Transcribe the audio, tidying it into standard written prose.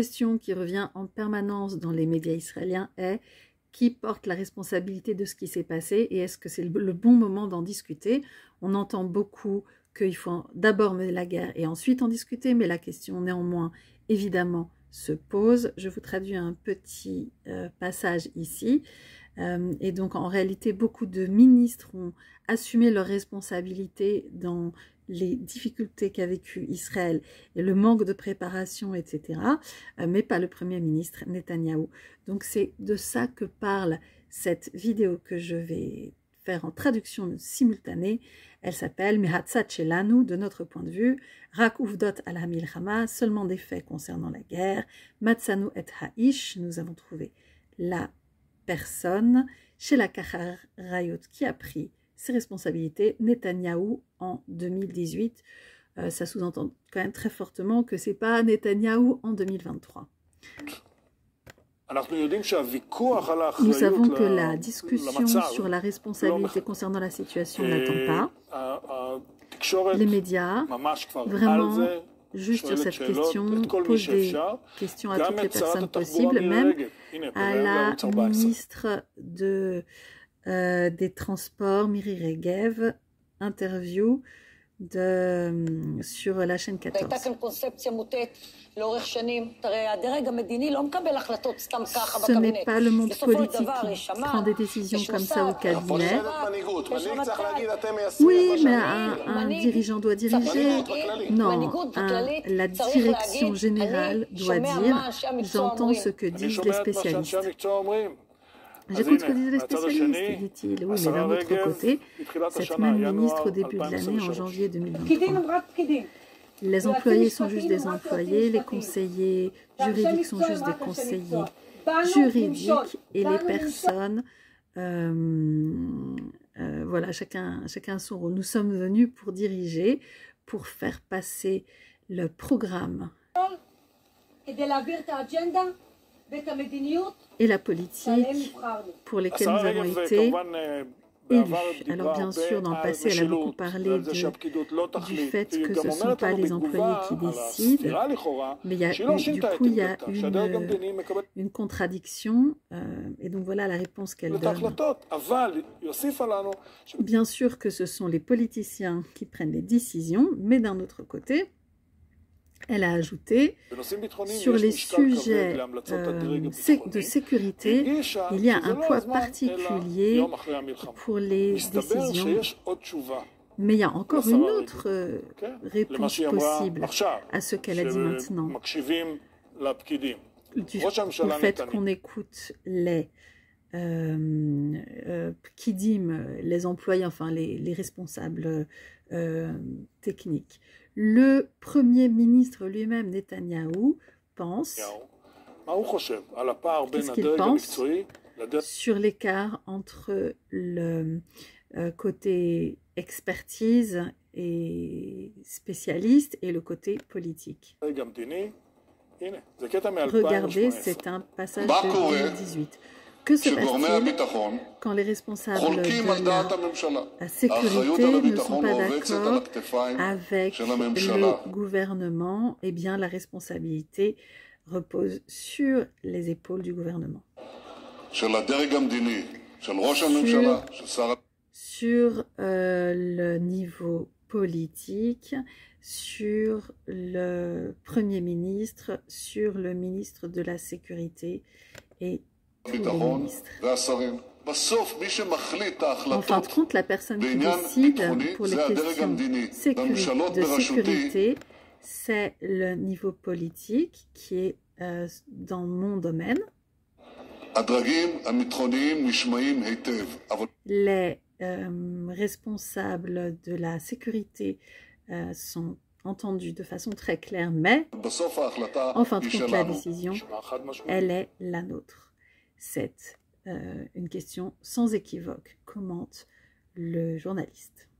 La question qui revient en permanence dans les médias israéliens est qui porte la responsabilité de ce qui s'est passé et est-ce que c'est le bon moment d'en discuter? On entend beaucoup qu'il faut d'abord mener la guerre et ensuite en discuter, mais la question néanmoins, évidemment, se pose. Je vous traduis un petit passage ici. Et donc, en réalité, beaucoup de ministres ont assumé leurs responsabilités dans les difficultés qu'a vécu Israël et le manque de préparation, etc., mais pas le Premier ministre Netanyahou. Donc, c'est de ça que parle cette vidéo que je vais faire en traduction simultanée. Elle s'appelle Mehatzat Shelanu, de notre point de vue, Rak Uvdot al HaMilchama, seulement des faits concernant la guerre, Matzanu et Ha'ish, nous avons trouvé la personne, chez la Kahar Rayot, qui a pris ses responsabilités, Netanyahou en 2018. Ça sous-entend quand même très fortement que c'est pas Netanyahou en 2023. Nous savons que la discussion sur la responsabilité concernant la situation n'attend pas. Les médias, vraiment, juste sur cette question, posent des questions à toutes les personnes possibles, même à la ministre des Transports, Miri Regev, interview sur la chaîne 14. Ce n'est pas le monde politique qui prend des décisions comme ça au cabinet. Oui, mais un dirigeant doit diriger. Non, la direction générale doit dire « j'entends ce que disent les spécialistes ». J'écoute ce que disent les spécialistes, dit-il. Oui, mais d'un autre côté, cette même ministre au début de l'année, en janvier 2023, les employés sont juste des employés, les conseillers juridiques sont juste des conseillers juridiques, et les personnes, voilà, chacun son rôle. Nous sommes venus pour diriger, pour faire passer le programme et la politique pour lesquels nous avons été élus. Alors bien sûr, dans le passé, elle a beaucoup parlé du fait que ce ne sont pas les employés qui décident, mais du coup, il y a une contradiction, et donc voilà la réponse qu'elle donne. Bien sûr que ce sont les politiciens qui prennent les décisions, mais d'un autre côté, elle a ajouté, sur les sujets de sécurité, il y a un poids particulier pour les décisions. Mais il y a encore une autre réponse possible à ce qu'elle a dit maintenant. Au fait qu'on écoute les Pkidim, les employés, enfin les responsables techniques. Le Premier ministre lui-même, Netanyahou, pense, qu'est-ce qu'il pense sur l'écart entre le côté expertise et spécialiste et le côté politique. Regardez, c'est un passage de 2018. Que se passe-t-il quand les responsables de la sécurité ne sont pas d'accord avec le gouvernement? Eh bien, la responsabilité repose sur les épaules du gouvernement. Sur le niveau politique, sur le Premier ministre, sur le ministre de la Sécurité et en fin de compte, la personne qui décide pour les questions de sécurité, c'est le niveau politique qui est dans mon domaine. Les responsables de la sécurité sont entendus de façon très claire, mais en fin de compte, la décision, elle est la nôtre. C'est une question sans équivoque, commente le journaliste.